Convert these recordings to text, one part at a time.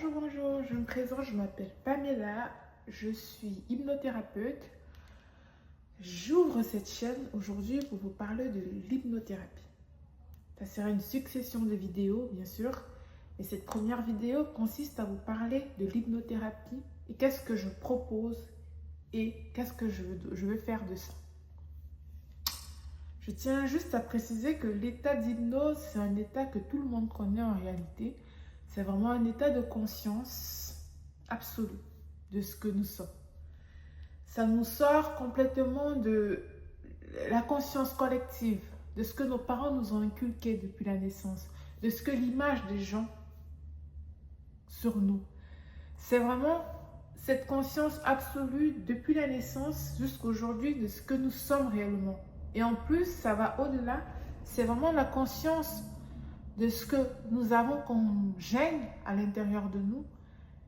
Bonjour, je me présente, je m'appelle Pamela, je suis hypnothérapeute. J'ouvre cette chaîne aujourd'hui pour vous parler de l'hypnothérapie. Ça sera une succession de vidéos, bien sûr, et cette première vidéo consiste à vous parler de l'hypnothérapie et qu'est-ce que je propose et qu'est-ce que je veux faire de ça. Je tiens juste à préciser que l'état d'hypnose, c'est un état que tout le monde connaît en réalité. C'est vraiment un état de conscience absolue de ce que nous sommes. Ça nous sort complètement de la conscience collective, de ce que nos parents nous ont inculqué depuis la naissance, de ce que l'image des gens sur nous. C'est vraiment cette conscience absolue depuis la naissance jusqu'à aujourd'hui de ce que nous sommes réellement. Et en plus, ça va au-delà, c'est vraiment la conscience de ce que nous avons comme gène à l'intérieur de nous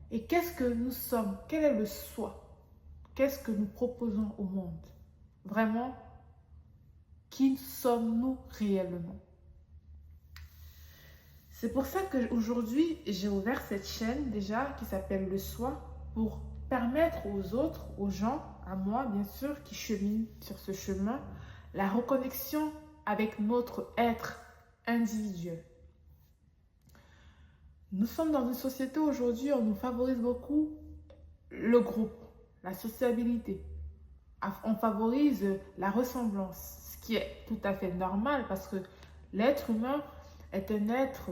et qu'est-ce que nous sommes, quel est le soi, qu'est-ce que nous proposons au monde. Vraiment, qui sommes-nous réellement? C'est pour ça qu'aujourd'hui, j'ai ouvert cette chaîne déjà qui s'appelle Le Soi pour permettre aux autres, aux gens, à moi bien sûr, qui cheminent sur ce chemin, la reconnexion avec notre être individuel. Nous sommes dans une société aujourd'hui où on nous favorise beaucoup le groupe, la sociabilité. On favorise la ressemblance, ce qui est tout à fait normal parce que l'être humain est un être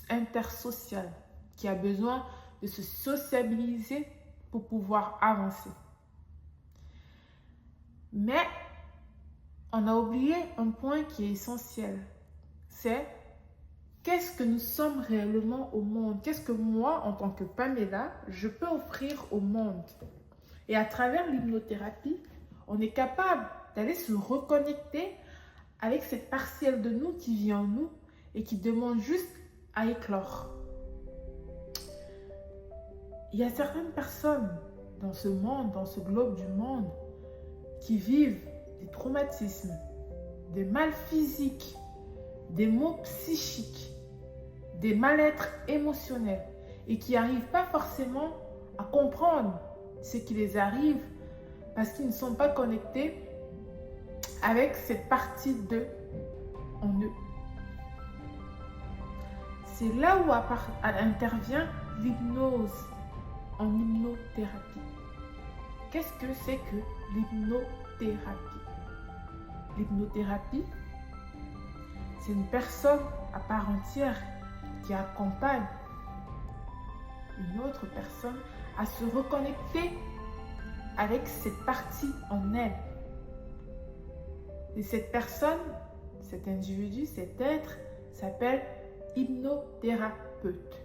intersocial qui a besoin de se sociabiliser pour pouvoir avancer. Mais on a oublié un point qui est essentiel, c'est qu'est-ce que nous sommes réellement au monde? Qu'est-ce que moi, en tant que Pamela, je peux offrir au monde? Et à travers l'hypnothérapie, on est capable d'aller se reconnecter avec cette partielle de nous qui vit en nous et qui demande juste à éclore. Il y a certaines personnes dans ce monde, dans ce globe du monde, qui vivent des traumatismes, des mal physiques, des maux psychiques, des mal-être émotionnels et qui n'arrivent pas forcément à comprendre ce qui les arrive parce qu'ils ne sont pas connectés avec cette partie d'eux en eux. C'est là où intervient l'hypnose en hypnothérapie. Qu'est-ce que c'est que l'hypnothérapie? L'hypnothérapie, c'est une personne à part entière qui accompagne une autre personne à se reconnecter avec cette partie en elle. Et cette personne, cet individu, cet être s'appelle hypnothérapeute.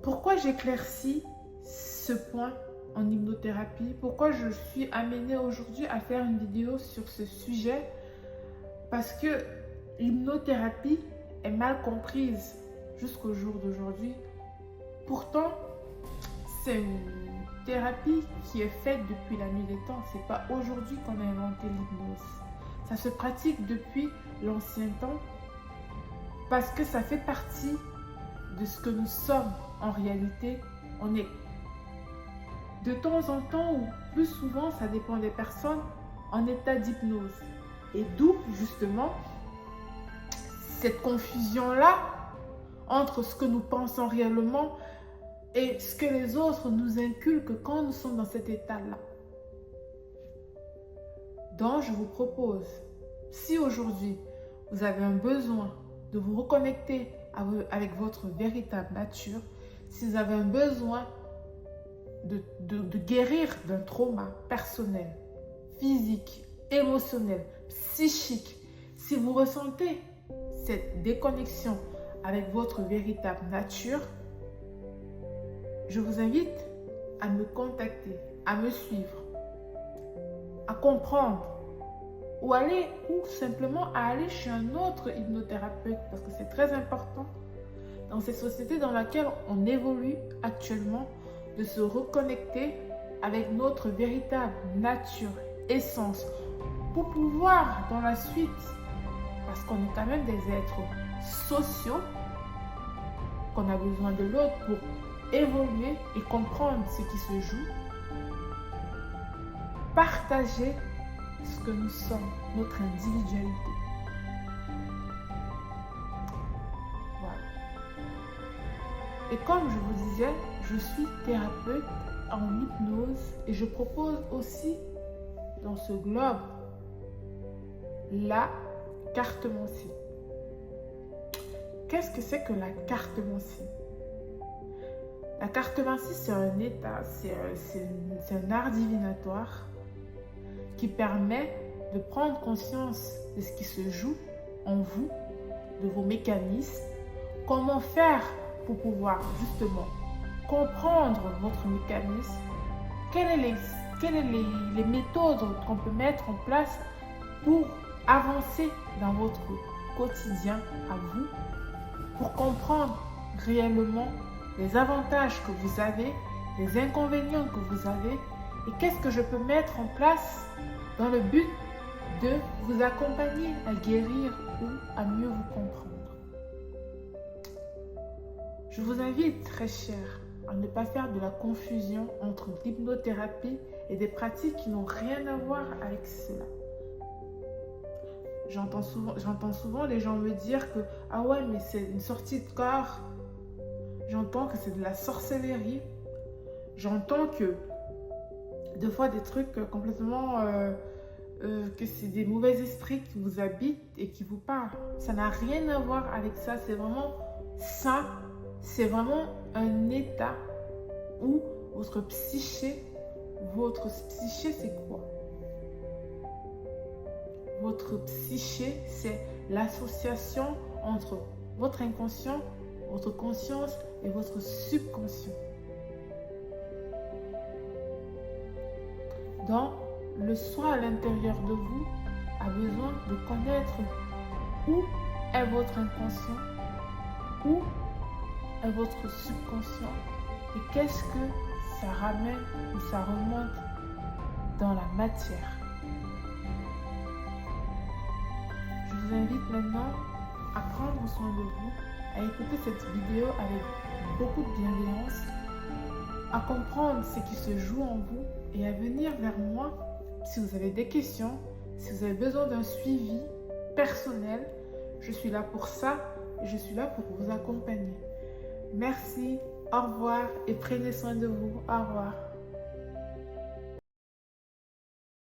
Pourquoi j'éclaircis ce point en hypnothérapie? Pourquoi je suis amenée aujourd'hui à faire une vidéo sur ce sujet? Parce que l'hypnothérapie est mal comprise jusqu'au jour d'aujourd'hui. Pourtant, c'est une thérapie qui est faite depuis la nuit des temps. Ce n'est pas aujourd'hui qu'on a inventé l'hypnose. Ça se pratique depuis l'ancien temps parce que ça fait partie de ce que nous sommes en réalité. On est de temps en temps ou plus souvent, ça dépend des personnes, en état d'hypnose. Et d'où justement cette confusion-là entre ce que nous pensons réellement et ce que les autres nous inculquent quand nous sommes dans cet état-là. Donc, je vous propose, si aujourd'hui vous avez un besoin de vous reconnecter avec votre véritable nature, si vous avez un besoin de guérir d'un trauma personnel, physique, émotionnel, psychique, si vous ressentez cette déconnexion avec votre véritable nature, je vous invite à me contacter, à me suivre, à comprendre ou simplement à aller chez un autre hypnothérapeute parce que c'est très important dans cette société dans laquelle on évolue actuellement de se reconnecter avec notre véritable nature, essence, pour pouvoir dans la suite, parce qu'on est quand même des êtres sociaux, qu'on a besoin de l'autre pour évoluer et comprendre ce qui se joue. Partager ce que nous sommes, notre individualité. Voilà. Et comme je vous disais, je suis thérapeute en hypnose et je propose aussi dans ce globe la cartomancie. Qu'est-ce que c'est que la cartomancie? La cartomancie, c'est un état, c'est un art divinatoire qui permet de prendre conscience de ce qui se joue en vous, de vos mécanismes, comment faire pour pouvoir justement comprendre votre mécanisme, quelles sont les méthodes qu'on peut mettre en place pour avancer dans votre quotidien à vous, pour comprendre réellement les avantages que vous avez, les inconvénients que vous avez et qu'est-ce que je peux mettre en place dans le but de vous accompagner à guérir ou à mieux vous comprendre. Je vous invite, très cher, à ne pas faire de la confusion entre l'hypnothérapie et des pratiques qui n'ont rien à voir avec cela. J'entends souvent les gens me dire que « Ah ouais, mais c'est une sortie de corps ». J'entends que c'est de la sorcellerie. J'entends que des fois des trucs complètement... que c'est des mauvais esprits qui vous habitent et qui vous parlent. Ça n'a rien à voir avec ça. C'est vraiment ça. C'est vraiment un état où votre psyché c'est quoi? Votre psyché, c'est l'association entre votre inconscient, votre conscience et votre subconscient. Donc, le soi à l'intérieur de vous a besoin de connaître où est votre inconscient, où est votre subconscient et qu'est-ce que ça ramène ou ça remonte dans la matière. Je vous invite maintenant à prendre soin de vous, à écouter cette vidéo avec beaucoup de bienveillance, à comprendre ce qui se joue en vous et à venir vers moi si vous avez des questions, si vous avez besoin d'un suivi personnel. Je suis là pour ça et je suis là pour vous accompagner. Merci, au revoir et prenez soin de vous. Au revoir.